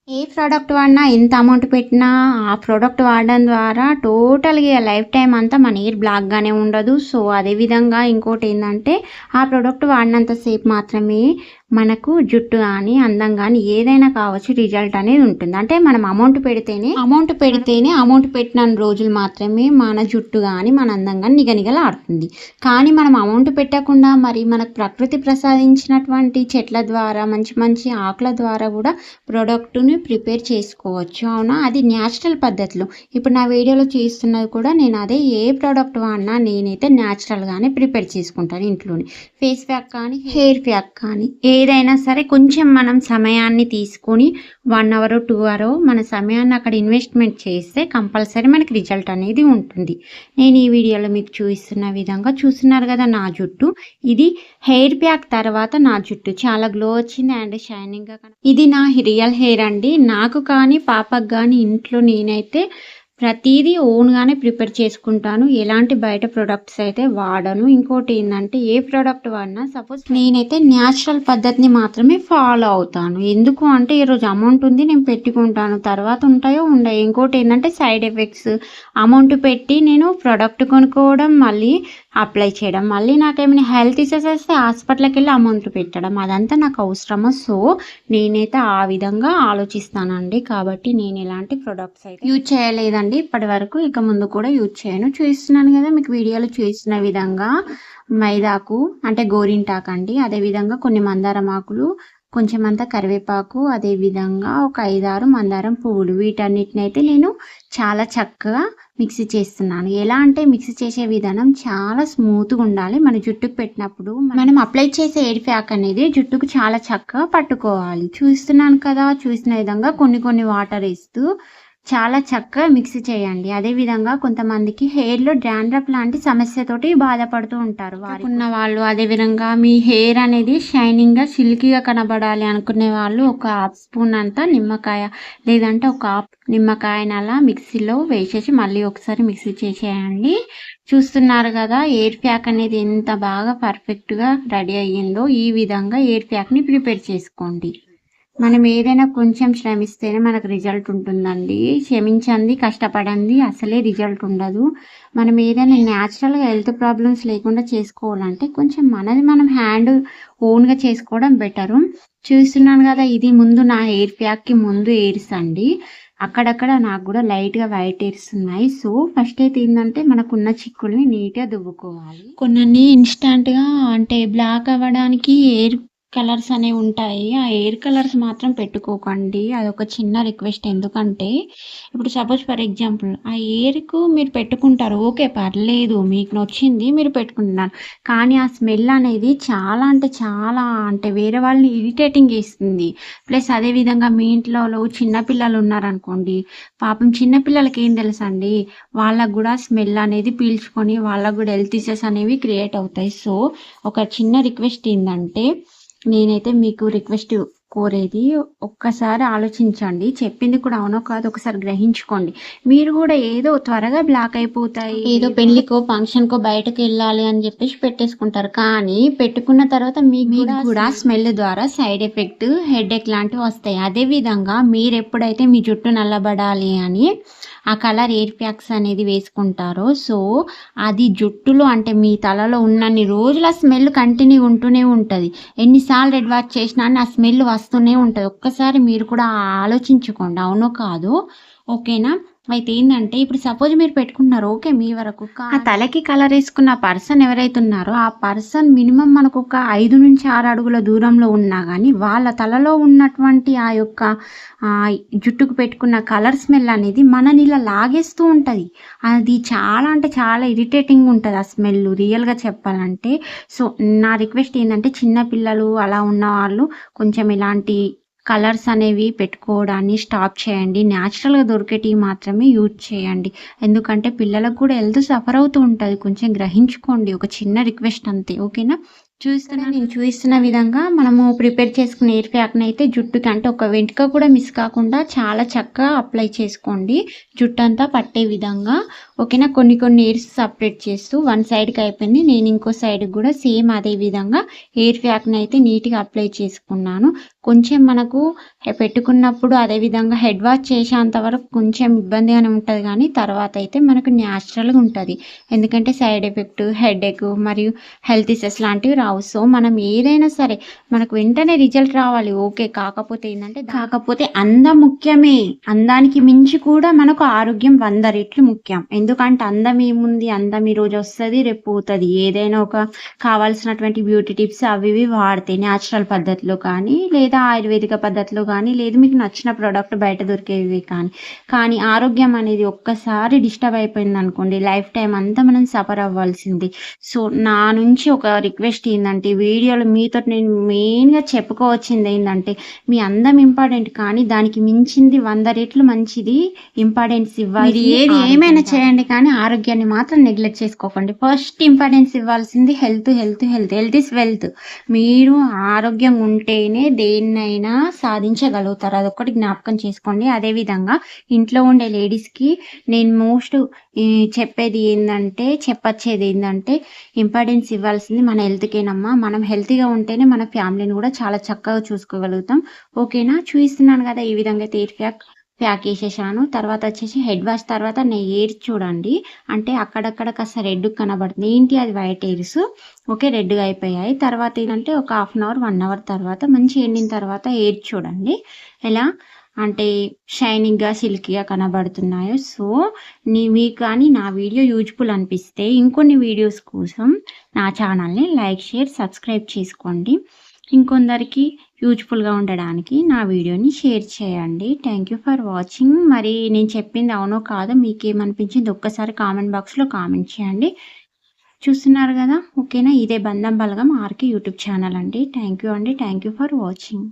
ఏ product వాడినా ఎంత amount పెట్టినా ఆ ప్రోడక్ట్ వాడడం ద్వారా టోటల్గా లైఫ్ టైం అంతా మన హెయిర్ బ్లాక్గానే ఉండదు. సో అదేవిధంగా ఇంకోటి ఏంటంటే ఆ ప్రోడక్ట్ వాడినంతసేపు మాత్రమే మనకు జుట్టు కానీ అందం కానీ ఏదైనా కావచ్చు రిజల్ట్ అనేది ఉంటుంది. అంటే మనం అమౌంట్ పెడితేనే అమౌంట్ పెట్టిన రోజులు మాత్రమే మన జుట్టు కానీ మన అందం కానీ నిగనిగలాడుతుంది. కానీ మనం అమౌంట్ పెట్టకుండా మరి మనకు ప్రకృతి ప్రసాదించినటువంటి చెట్ల ద్వారా మంచి మంచి ఆకుల ద్వారా కూడా ప్రోడక్ట్ని ప్రిపేర్ చేసుకోవచ్చు. అవునా, అది న్యాచురల్ పద్ధతిలో. ఇప్పుడు నా వీడియోలో చూస్తున్నది కూడా నేను అదే ఏ ప్రోడక్ట్ వాడినా నేనైతే న్యాచురల్గానే ప్రిపేర్ చేసుకుంటాను ఇంట్లోనే. ఫేస్ ప్యాక్ కానీ హెయిర్ ప్యాక్ కానీ ఏదైనా సరే కొంచెం మనం సమయాన్ని తీసుకొని 1 అవర్ 2 అవర్ మన సమయాన్ని అక్కడ ఇన్వెస్ట్మెంట్ చేస్తే కంపల్సరీ మనకి రిజల్ట్ అనేది ఉంటుంది. నేను ఈ వీడియోలో మీకు చూపిస్తున్న విధంగా చూస్తున్నారు కదా నా జుట్టు. ఇది హెయిర్ ప్యాక్ తర్వాత నా జుట్టు చాలా గ్లో వచ్చింది అండ్ షైనింగ్గా. ఇది నా రియల్ హెయిర్ అండి. నాకు కానీ పాపకు కానీ ఇంట్లో నేనైతే ప్రతిదీ ఓన్గానే ప్రిపేర్ చేసుకుంటాను. ఎలాంటి బయట ప్రొడక్ట్స్ అయితే వాడను. ఇంకోటి ఏంటంటే ఏ ప్రోడక్ట్ వాడినా సపోజ్ నేనైతే న్యాచురల్ పద్ధతిని మాత్రమే ఫాలో అవుతాను. ఎందుకు అంటే ఈరోజు అమౌంట్ ఉంది నేను పెట్టుకుంటాను, తర్వాత ఉంటాయో ఉండవు. ఇంకోటి ఏంటంటే సైడ్ ఎఫెక్ట్స్, అమౌంట్ పెట్టి నేను ప్రోడక్ట్ కొనుక్కోవడం, మళ్ళీ అప్లై చేయడం, మళ్ళీ నాకేమైనా హెల్త్ ఇష్యూస్ వస్తే హాస్పిటల్కి వెళ్ళి అమౌంట్ పెట్టడం, అదంతా నాకు అవసరమా? సో నేనైతే ఆ విధంగా ఆలోచిస్తానండి. కాబట్టి నేను ఎలాంటి ప్రొడక్ట్స్ అయితే యూజ్ చేయలేదండి ఇప్పటి వరకు, ఇక ముందు కూడా యూజ్ చేయను. చూస్తున్నాను కదా మీకు వీడియోలో చూసిన విధంగా మైదాకు అంటే గోరింటాకు అండి, అదేవిధంగా కొన్ని మందారం ఆకులు, కొంచెం అంతా కరివేపాకు, అదేవిధంగా ఒక 5-6 మందారం పువ్వులు, వీటన్నిటిని అయితే నేను చాలా చక్కగా మిక్సీ చేస్తున్నాను. ఎలా అంటే మిక్సీ చేసే విధానం చాలా స్మూత్గా ఉండాలి. మన జుట్టుకు పెట్టినప్పుడు మనం అప్లై చేసే హెయిర్ ప్యాక్ అనేది జుట్టుకు చాలా చక్కగా పట్టుకోవాలి. చూస్తున్నాను కదా, చూసిన విధంగా కొన్ని వాటర్ వేస్తూ చాలా చక్కగా మిక్సీ చేయండి. అదేవిధంగా కొంతమందికి హెయిర్లో డాండ్రఫ్ లాంటి సమస్యతోటి బాధపడుతూ ఉంటారు ఉన్న వాళ్ళు. అదేవిధంగా మీ హెయిర్ అనేది షైనింగ్గా సిల్కీగా కనబడాలి అనుకునే వాళ్ళు ఒక హాఫ్ స్పూన్ అంతా నిమ్మకాయ, లేదంటే ఒక హాఫ్ నిమ్మకాయని అలా మిక్సీలో వేసేసి మళ్ళీ ఒకసారి మిక్సీ చేసేయండి. చూస్తున్నారు కదా హెయిర్ ప్యాక్ అనేది ఎంత బాగా పర్ఫెక్ట్గా రెడీ అయ్యిందో. ఈ విధంగా హెయిర్ ప్యాక్ని ప్రిపేర్ చేసుకోండి. మనం ఏదైనా కొంచెం శ్రమిస్తేనే మనకు రిజల్ట్ ఉంటుందండి. శ్రమించండి, కష్టపడండి అసలే రిజల్ట్ ఉండదు. మనం ఏదైనా న్యాచురల్గా హెల్త్ ప్రాబ్లమ్స్ లేకుండా చేసుకోవాలంటే కొంచెం మనది మనం హ్యాండ్ ఓన్గా చేసుకోవడం బెటరు. చూస్తున్నాను కదా, ఇది ముందు నా హెయిర్ ప్యాక్కి ముందు హెయిర్స్ అండి. అక్కడక్కడ నాకు కూడా లైట్గా వైట్ హెయిర్స్ ఉన్నాయి. సో ఫస్ట్ అయితే ఏంటంటే మనకున్న చిక్కుల్ని నీట్గా దువ్వుకోవాలి. కొన్ని ఇన్స్టంట్గా అంటే బ్లాక్ అవ్వడానికి హెయిర్ కలర్స్ అనేవి ఉంటాయి. ఆ హెయిర్ కలర్స్ మాత్రం పెట్టుకోకండి, అదొక చిన్న రిక్వెస్ట్. ఎందుకంటే ఇప్పుడు సపోజ్ ఫర్ ఎగ్జాంపుల్ ఆ హెయిర్కు మీరు పెట్టుకుంటారు, ఓకే పర్లేదు, మీకు నచ్చింది మీరు పెట్టుకుంటున్నారు. కానీ ఆ స్మెల్ అనేది చాలా అంటే వేరే వాళ్ళని ఇరిటేటింగ్ చేస్తుంది. ప్లస్ అదేవిధంగా మీ ఇంట్లో చిన్నపిల్లలు ఉన్నారనుకోండి, పాపం చిన్నపిల్లలకి ఏం తెలుసు అండి, వాళ్ళకు కూడా స్మెల్ అనేది పీల్చుకొని వాళ్ళకు కూడా హెల్త్ ఇష్యూస్ అనేవి క్రియేట్ అవుతాయి. సో ఒక చిన్న రిక్వెస్ట్ ఏంటంటే, నేనైతే మీకు రిక్వెస్ట్ కోరేది ఒక్కసారి ఆలోచించండి. చెప్పింది కూడా అవునో కాదు ఒకసారి గ్రహించుకోండి. మీరు కూడా ఏదో త్వరగా బ్లాక్ అయిపోతాయి, ఏదో పెళ్లికో ఫంక్షన్కో బయటకు వెళ్ళాలి అని చెప్పేసి పెట్టేసుకుంటారు. కానీ పెట్టుకున్న తర్వాత మీకు కూడా స్మెల్ ద్వారా సైడ్ ఎఫెక్ట్, హెడేక్ లాంటివి వస్తాయి. అదేవిధంగా మీరు ఎప్పుడైతే మీ జుట్టు నల్లబడాలి అని ఆ కలర్ హెయిర్ ప్యాక్స్ అనేది వేసుకుంటారో, సో అది జుట్టులో అంటే మీ తలలో ఉన్నన్ని రోజులు ఆ స్మెల్ కంటిన్యూ ఉంటూనే ఉంటుంది. ఎన్నిసార్లు రెడ్ వాష్ చేసినా ఆ స్మెల్ వస్తూనే ఉంటుంది. ఒక్కసారి మీరు కూడా ఆలోచించుకోండి, అవునో కాదు. ఓకేనా? అయితే ఏంటంటే ఇప్పుడు సపోజ్ మీరు పెట్టుకున్నారు, ఓకే మీ వరకు ఆ తలకి కలర్ వేసుకున్న పర్సన్ ఎవరైతే ఉన్నారో ఆ పర్సన్ మినిమం మనకు ఒక 5 నుంచి 6 అడుగుల దూరంలో ఉన్నా కానీ వాళ్ళ తలలో ఉన్నటువంటి ఆ యొక్క జుట్టుకు పెట్టుకున్న కలర్ స్మెల్ అనేది మనని ఇలా లాగేస్తూ ఉంటుంది. అది చాలా అంటే చాలా ఇరిటేటింగ్ ఉంటుంది ఆ స్మెల్ రియల్గా చెప్పాలంటే. సో నా రిక్వెస్ట్ ఏంటంటే చిన్నపిల్లలు అలా ఉన్న వాళ్ళు కొంచెం ఇలాంటి కలర్స్ అనేవి పెట్టుకోవడాన్ని స్టాప్ చేయండి. న్యాచురల్గా దొరికేటివి మాత్రమే యూజ్ చేయండి. ఎందుకంటే పిల్లలకు కూడా హెల్త్ సఫర్ అవుతూ ఉంటుంది. కొంచెం గ్రహించుకోండి, ఒక చిన్న రిక్వెస్ట్ అంతే. ఓకేనా? నేను చూస్తున్న విధంగా మనము ప్రిపేర్ చేసుకున్న హెయిర్ ప్యాక్ని అయితే జుట్టుకి అంటే ఒక వెంట్రుక కూడా మిస్ కాకుండా చాలా చక్కగా అప్లై చేసుకోండి. జుట్టు అంతా పట్టే విధంగా ఓకేనా. కొన్ని ఎయిర్స్ సపరేట్ చేస్తూ వన్ సైడ్కి అయిపోయింది. నేను ఇంకో సైడ్కి కూడా సేమ్ అదే విధంగా ఎయిర్ ప్యాక్ని అయితే నీట్గా అప్లై చేసుకున్నాను. కొంచెం మనకు పెట్టుకున్నప్పుడు అదేవిధంగా హెడ్ వాష్ చేసేంత వరకు కొంచెం ఇబ్బందిగానే ఉంటుంది, కానీ తర్వాత అయితే మనకు న్యాచురల్గా ఉంటుంది. ఎందుకంటే సైడ్ ఎఫెక్ట్, హెడేక్ మరియు హెల్త్ ఇష్యూస్ లాంటివి రావు. సో మనం ఏదైనా సరే మనకు వెంటనే రిజల్ట్ రావాలి ఓకే. కాకపోతే అందం ముఖ్యమే, అందానికి మించి కూడా మనకు ఆరోగ్యం 100 రెట్లు ముఖ్యం. ఎందుకంటే అందం ఏముంది, అందం ఈరోజు వస్తుంది రేపు పోతుంది. ఏదైనా ఒక కావాల్సినటువంటి బ్యూటీ టిప్స్ అవి ఇవి వాడితే న్యాచురల్ పద్ధతిలో కానీ లేదా ఆయుర్వేదిక పద్ధతిలో కానీ లేదు మీకు నచ్చిన ప్రోడక్ట్ బయట దొరికేవి కానీ ఆరోగ్యం అనేది ఒక్కసారి డిస్టర్బ్ అయిపోయింది అనుకోండి లైఫ్ టైం అంతా మనం సఫర్ అవ్వాల్సింది. సో నా నుంచి ఒక రిక్వెస్ట్ ఏంటంటే వీడియోలో మీతో నేను మెయిన్గా చెప్పుకోవచ్చింది ఏంటంటే మీ అందం ఇంపార్టెంట్, కానీ దానికి మించింది 100 రెట్లు మంచిది ఇంపార్టెన్స్ ఇవ్వాలి. ఏమైనా చేయండి కానీ ఆరోగ్యాన్ని మాత్రం నెగ్లెక్ట్ చేసుకోకండి. ఫస్ట్ ఇంపార్టెన్స్ ఇవ్వాల్సింది హెల్త్. Health is wealth. మీరు ఆరోగ్యంగా ఉంటేనే దేన్నైనా సాధించగలుగుతారు, అదొక్కటి జ్ఞాపకం చేసుకోండి. అదేవిధంగా ఇంట్లో ఉండే లేడీస్కి నేను చెప్పొచ్చేది ఏంటంటే ఇంపార్టెన్స్ ఇవ్వాల్సింది మన హెల్త్కేనమ్మా. మనం హెల్తీగా ఉంటేనే మన ఫ్యామిలీని కూడా చాలా చక్కగా చూసుకోగలుగుతాం. ఓకేనా. చూపిస్తున్నాను కదా ఈ విధంగా ఎయిర్ ప్యాక్ వేసేసాను. తర్వాత వచ్చేసి హెడ్ వాష్ తర్వాత ఎయిర్ చూడండి, అంటే అక్కడక్కడ కాస్త రెడ్ కనబడుతుంది. ఏంటి అది వైట్ ఎయిర్స్. ఓకే రెడ్గా అయిపోయాయి. తర్వాత ఏంటంటే ఒక 1/2 అవర్ 1 అవర్ తర్వాత మంచి ఎండిన తర్వాత ఎయిర్ చూడండి ఎలా అంటే షైనింగ్గా సిల్కీగా కనబడుతున్నాయో. సో మీకు కానీ నా వీడియో యూజ్ఫుల్ అనిపిస్తే ఇంకొన్ని వీడియోస్ కోసం నా ఛానల్ని లైక్ షేర్ సబ్స్క్రైబ్ చేసుకోండి. ఇంకొందరికి యూజ్ఫుల్గా ఉండడానికి నా వీడియోని షేర్ చేయండి. Thank you for watching. మరి నేను చెప్పింది అవునో కాదో మీకేమనిపించింది ఒక్కసారి కామెంట్ బాక్స్లో కామెంట్ చేయండి. చూస్తున్నారు కదా ఓకేనా. ఇదే బంధం బలగం ఆర్కే యూట్యూబ్ ఛానల్ అండి. Thank you for watching.